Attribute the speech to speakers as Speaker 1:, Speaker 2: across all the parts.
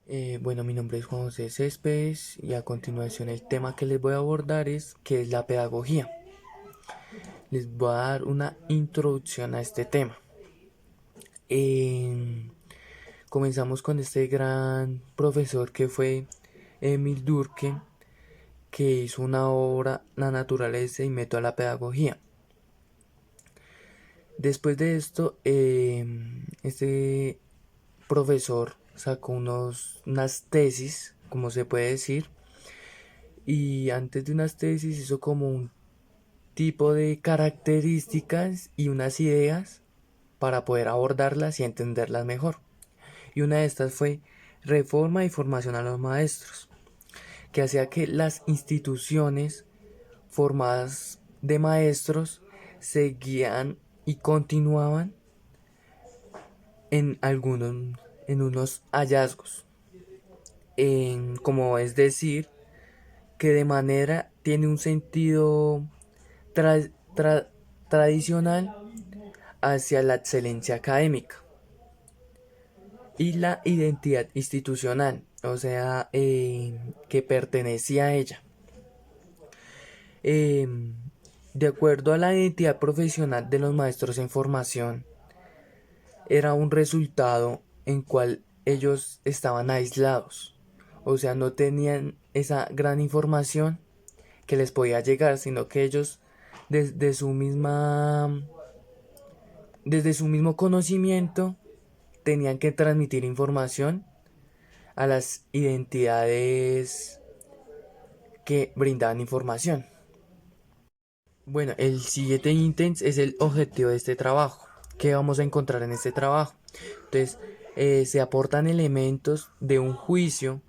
Speaker 1: Bueno, mi nombre es Juan José Céspedes y a continuación el tema que les voy a abordar es qué es la pedagogía. Les voy a dar una introducción a este tema. Eh, Comenzamos con este gran profesor que fue Emil Durkheim, que hizo una obra, La naturaleza y método de la pedagogía. Después de esto, este profesor sacó unas tesis, como se puede decir, y antes de unas tesis hizo como un tipo de características y unas ideas para poder abordarlas y entenderlas mejor. Y una de estas fue reforma y formación a los maestros, que hacía que las instituciones formadas de maestros seguían y continuaban en en unos hallazgos, como es decir, que de manera tiene un sentido tra- tra- tradicional hacia la excelencia académica y la identidad institucional, o sea, que pertenecía a ella. Eh, de acuerdo a la identidad profesional de los maestros en formación, era un resultado en cual ellos estaban aislados, o sea, no tenían esa gran información que les podía llegar, sino que ellos desde desde su mismo conocimiento tenían que transmitir información a las identidades que brindaban información. Bueno, el siguiente ítem es el objetivo de este trabajo. ¿Qué vamos a encontrar en este trabajo? Entonces, se aportan elementos de un juicio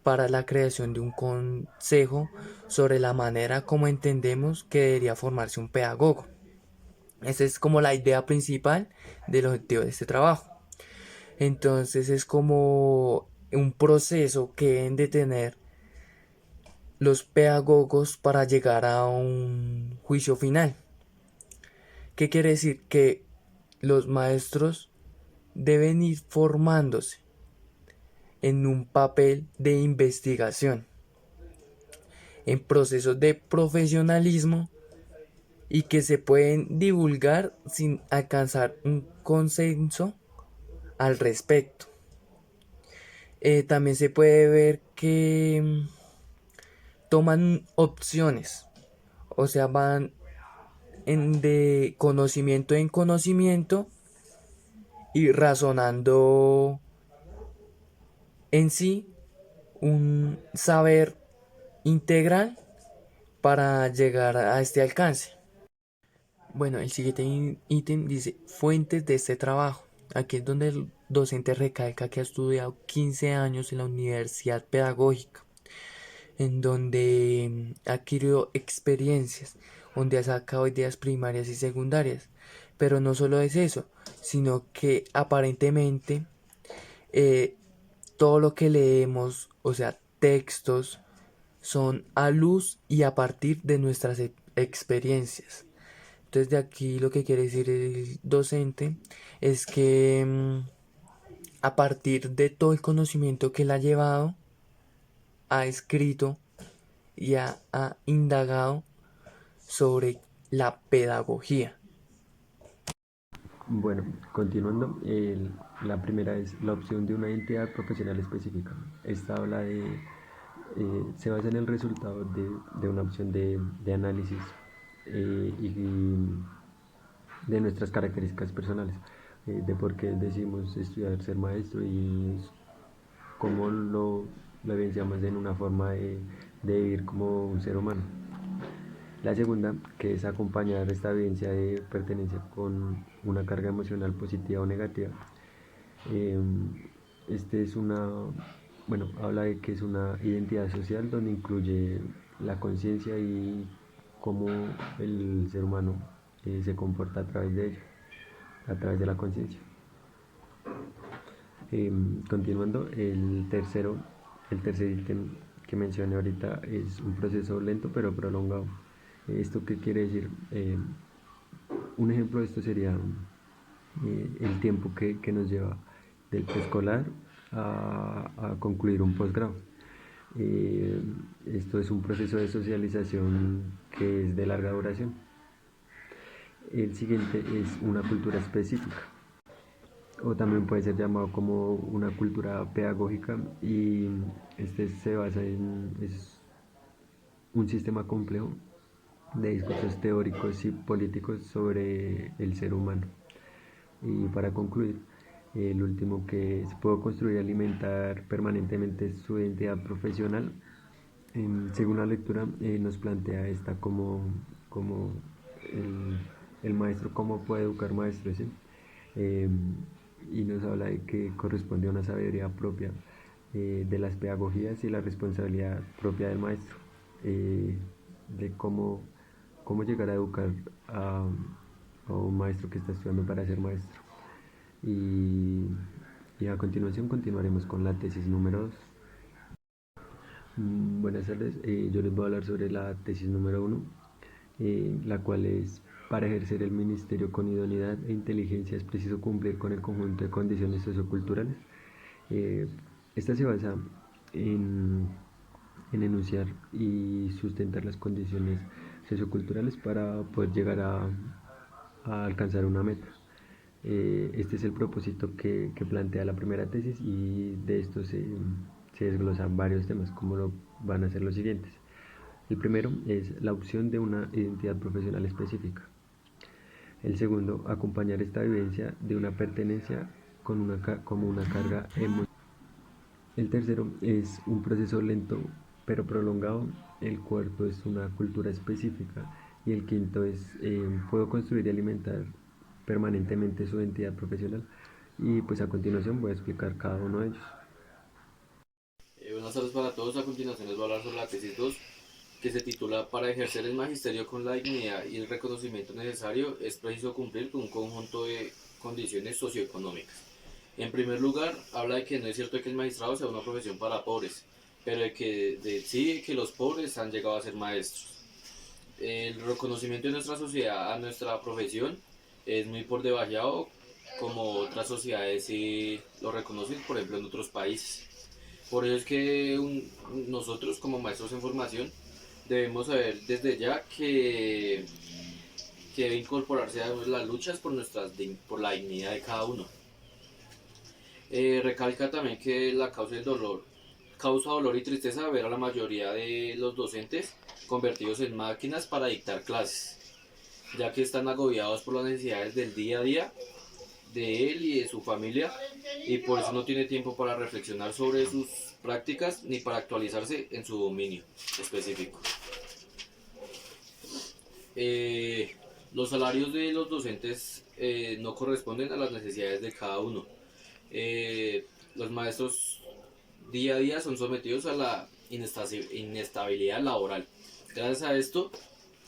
Speaker 1: para la creación de un consejo sobre la manera como entendemos que debería formarse un pedagogo. Esa es como la idea principal del objetivo de este trabajo. Entonces es como un proceso que deben de tener los pedagogos para llegar a un juicio final. ¿Qué quiere decir? Que los maestros deben ir formándose en un papel de investigación, en procesos de profesionalismo y que se pueden divulgar sin alcanzar un consenso al respecto. También se puede ver que toman opciones, o sea, van de conocimiento en conocimiento y razonando en sí un saber integral para llegar a este alcance. Bueno, el siguiente ítem dice fuentes de este trabajo. Aquí es donde el docente recalca que ha estudiado 15 años en la universidad pedagógica, en donde ha adquirido experiencias, donde ha sacado ideas primarias y secundarias. Pero no solo es eso, sino que aparentemente eh, todo lo que leemos, o sea, textos, son a luz y a partir de nuestras experiencias. Entonces de aquí lo que quiere decir el docente es que a partir de todo el conocimiento que él ha llevado, ha escrito y ha indagado sobre la pedagogía.
Speaker 2: Bueno, continuando, la primera es la opción de una entidad profesional específica. Esta habla se basa en el resultado de una opción de análisis y de nuestras características personales, de por qué decimos estudiar ser maestro y cómo lo evidenciamos en una forma de vivir como un ser humano. La segunda, que es acompañar esta evidencia de pertenencia con una carga emocional positiva o negativa. Eh, este es bueno, habla de que es una identidad social donde incluye la conciencia y cómo el ser humano se comporta a través de ella, a través de la conciencia. Continuando, el tercer ítem que mencioné ahorita es un proceso lento pero prolongado. ¿Esto qué quiere decir? Un ejemplo de esto sería el tiempo que nos lleva del preescolar a concluir un posgrado. Esto es un proceso de socialización que es de larga duración. El siguiente es una cultura específica, o también puede ser llamado como una cultura pedagógica, y este se basa es un sistema complejo de discursos teóricos y políticos sobre el ser humano. Y para concluir, el último, que es puedo construir y alimentar permanentemente su identidad profesional. Según la lectura, nos plantea esta como el, el maestro, cómo puede educar maestros, ¿sí? Eh, y nos habla de que corresponde a una sabiduría propia de las pedagogías y la responsabilidad propia del maestro, de cómo llegar a educar a un maestro que está estudiando para ser maestro. Y, y a continuación continuaremos con la tesis número 2. Buenas tardes, yo les voy a hablar sobre la tesis número 1, la cual es: para ejercer el ministerio con idoneidad e inteligencia es preciso cumplir con el conjunto de condiciones socioculturales. Eh, Esta se basa en, en enunciar y sustentar las condiciones socioculturales para poder llegar a alcanzar una meta. Este es el propósito que plantea la primera tesis, y de esto se desglosan varios temas, como lo van a ser los siguientes. El primero es la opción de una identidad profesional específica. El segundo, acompañar esta vivencia de una pertenencia como una carga emocional. El tercero es un proceso lento pero prolongado. El cuarto es una cultura específica. Y el quinto es puedo construir y alimentar permanentemente su identidad profesional. Y pues a continuación voy a explicar cada uno de ellos.
Speaker 3: Buenas tardes para todos. A continuación les voy a hablar sobre la tesis 2, que se titula: para ejercer el magisterio con la dignidad y el reconocimiento necesario es preciso cumplir con un conjunto de condiciones socioeconómicas. En primer lugar, habla de que no es cierto que el magistrado sea una profesión para pobres, pero de que los pobres han llegado a ser maestros. El reconocimiento de nuestra sociedad a nuestra profesión es muy por debajeado, como otras sociedades sí lo reconocen, por ejemplo en otros países. Por eso es que nosotros como maestros en formación debemos saber desde ya que debe incorporarse a las luchas por la dignidad de cada uno. Recalca también que la causa del dolor causa dolor y tristeza ver a la mayoría de los docentes convertidos en máquinas para dictar clases, ya que están agobiados por las necesidades del día a día de él y de su familia, y por eso no tiene tiempo para reflexionar sobre sus prácticas ni para actualizarse en su dominio específico. Los salarios de los docentes no corresponden a las necesidades de cada uno. Los maestros día a día son sometidos a la inestabilidad laboral. Gracias a esto,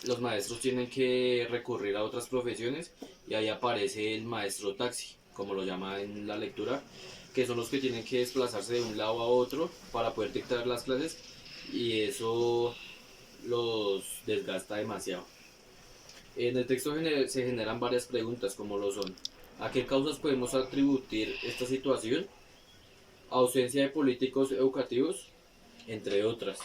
Speaker 3: los maestros tienen que recurrir a otras profesiones, y ahí aparece el maestro taxi, como lo llama en la lectura, que son los que tienen que desplazarse de un lado a otro para poder dictar las clases, y eso los desgasta demasiado. En el texto se generan varias preguntas, como lo son: ¿a qué causas podemos atribuir esta situación? Ausencia de políticos educativos, entre otras.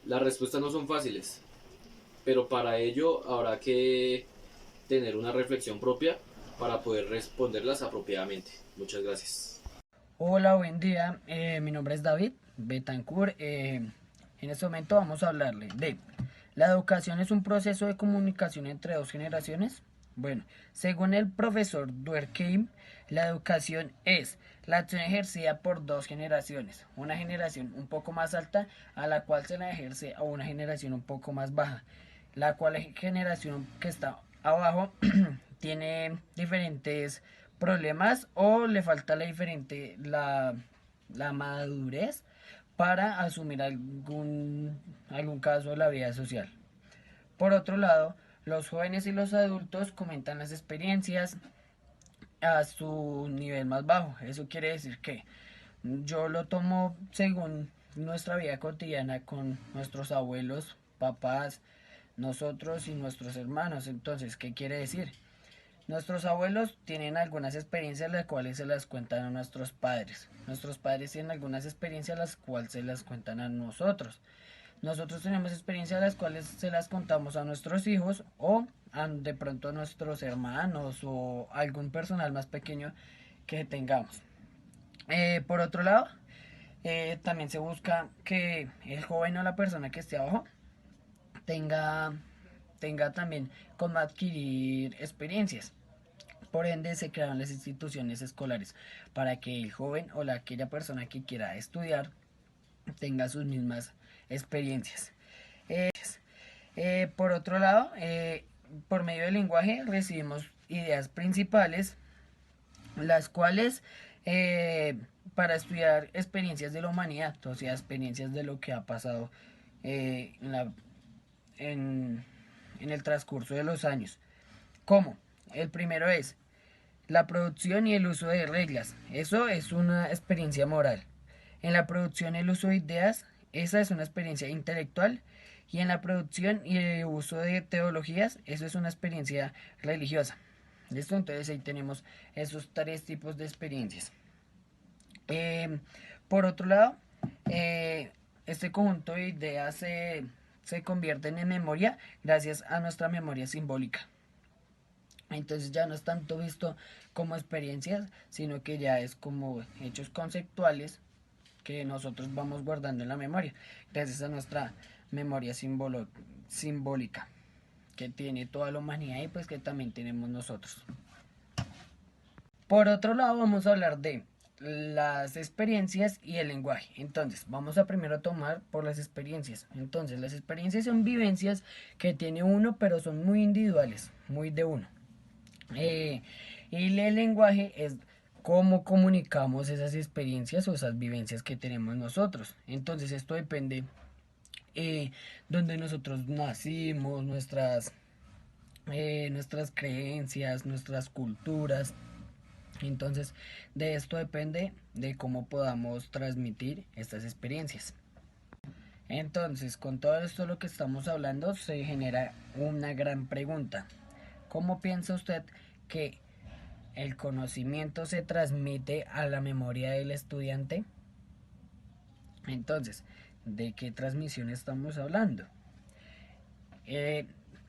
Speaker 3: Las respuestas no son fáciles, pero para ello habrá que tener una reflexión propia para poder responderlas apropiadamente. Muchas gracias.
Speaker 4: Hola, buen día. Mi nombre es David Betancourt. En este momento vamos a hablarle de la educación es un proceso de comunicación entre dos generaciones. Bueno, según el profesor Durkheim, la educación es la acción ejercida por dos generaciones, una generación un poco más alta a la cual se la ejerce a una generación un poco más baja, la cual generación que está abajo tiene diferentes problemas o le falta la madurez para asumir algún caso de la vida social. Por otro lado, los jóvenes y los adultos comentan las experiencias a su nivel más bajo. Eso quiere decir que yo lo tomo según nuestra vida cotidiana con nuestros abuelos, papás, nosotros y nuestros hermanos. Entonces, ¿qué quiere decir? Nuestros abuelos tienen algunas experiencias las cuales se las cuentan a nuestros padres. Nuestros padres tienen algunas experiencias las cuales se las cuentan a nosotros. Nosotros tenemos experiencias las cuales se las contamos a nuestros hijos o de pronto a nuestros hermanos o algún personal más pequeño que tengamos. Por otro lado, también se busca que el joven o la persona que esté abajo tenga, tenga también cómo adquirir experiencias. Por ende, se crearon las instituciones escolares para que el joven o aquella persona que quiera estudiar tenga sus mismas experiencias. Por otro lado, por medio del lenguaje recibimos ideas principales, las cuales para estudiar experiencias de la humanidad, o sea, experiencias de lo que ha pasado eh, en, la, en, en el transcurso de los años. ¿Cómo? El primero es la producción y el uso de reglas. Eso es una experiencia moral. En la producción y el uso de ideas, esa es una experiencia intelectual. Y en la producción y el uso de teologías, eso es una experiencia religiosa. ¿Listo? Entonces ahí tenemos esos tres tipos de experiencias. Por otro lado, este conjunto de ideas se convierten en memoria gracias a nuestra memoria simbólica. Entonces ya no es tanto visto como experiencias, sino que ya es como hechos conceptuales que nosotros vamos guardando en la memoria, gracias a nuestra memoria simbólica que tiene toda la humanidad y pues que también tenemos nosotros. Por otro lado, vamos a hablar de las experiencias y el lenguaje. Entonces, vamos a primero tomar por las experiencias. Entonces, las experiencias son vivencias que tiene uno, pero son muy individuales, muy de uno. Y el lenguaje es cómo comunicamos esas experiencias o esas vivencias que tenemos nosotros. Entonces, esto depende donde nosotros nacimos, nuestras creencias, nuestras culturas. Entonces, de esto depende de cómo podamos transmitir estas experiencias. Entonces, con todo esto lo que estamos hablando, se genera una gran pregunta. ¿Cómo piensa usted que el conocimiento se transmite a la memoria del estudiante? Entonces, ¿de qué transmisión estamos hablando?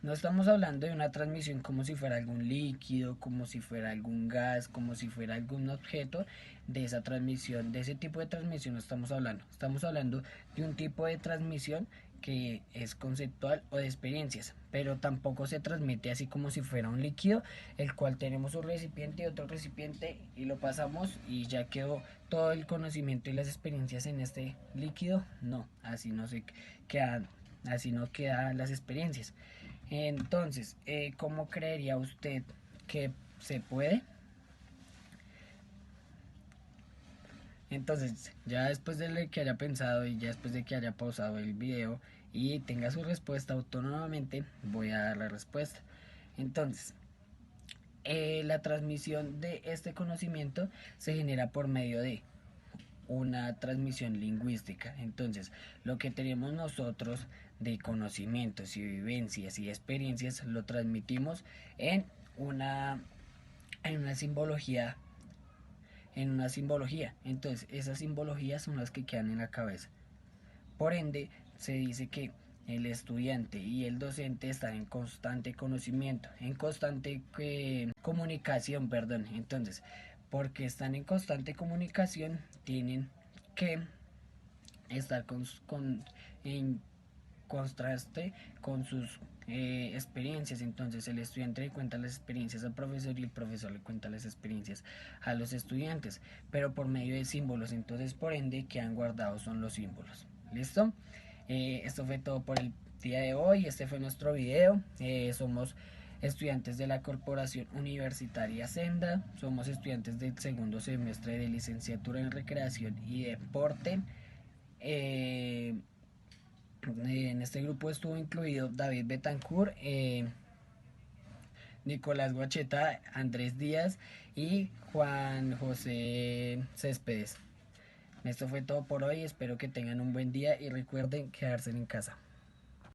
Speaker 4: No estamos hablando de una transmisión como si fuera algún líquido, como si fuera algún gas, como si fuera algún objeto. De esa transmisión, de ese tipo de transmisión no estamos hablando. Estamos hablando de un tipo de transmisión que es conceptual o de experiencias, pero tampoco se transmite así como si fuera un líquido, el cual tenemos un recipiente y otro recipiente y lo pasamos y ya quedó todo el conocimiento y las experiencias en este líquido. No, así no se quedan, así no quedan las experiencias. Entonces, ¿cómo creería usted que se puede? Entonces, ya después de que haya pensado y ya después de que haya pausado el video y tenga su respuesta autónomamente, voy a dar la respuesta. Entonces, la transmisión de este conocimiento se genera por medio de una transmisión lingüística. Entonces, lo que tenemos nosotros de conocimientos y vivencias y experiencias lo transmitimos una, en una simbología. Entonces, esas simbologías son las que quedan en la cabeza. Por ende, se dice que el estudiante y el docente están en constante conocimiento, en constante comunicación, perdón. Entonces, porque están en constante comunicación, tienen que estar en contraste con sus experiencias. Entonces el estudiante le cuenta las experiencias al profesor y el profesor le cuenta las experiencias a los estudiantes, pero por medio de símbolos. Entonces, por ende, que han guardado son los símbolos. ¿Listo? Esto fue todo por el día de hoy. Este fue nuestro video. Somos estudiantes de la Corporación Universitaria Senda. Somos estudiantes del segundo semestre de licenciatura en Recreación y Deporte. En este grupo estuvo incluido David Betancourt, Nicolás Guacheta, Andrés Díaz y Juan José Céspedes. Esto fue todo por hoy, espero que tengan un buen día y recuerden quedarse en casa.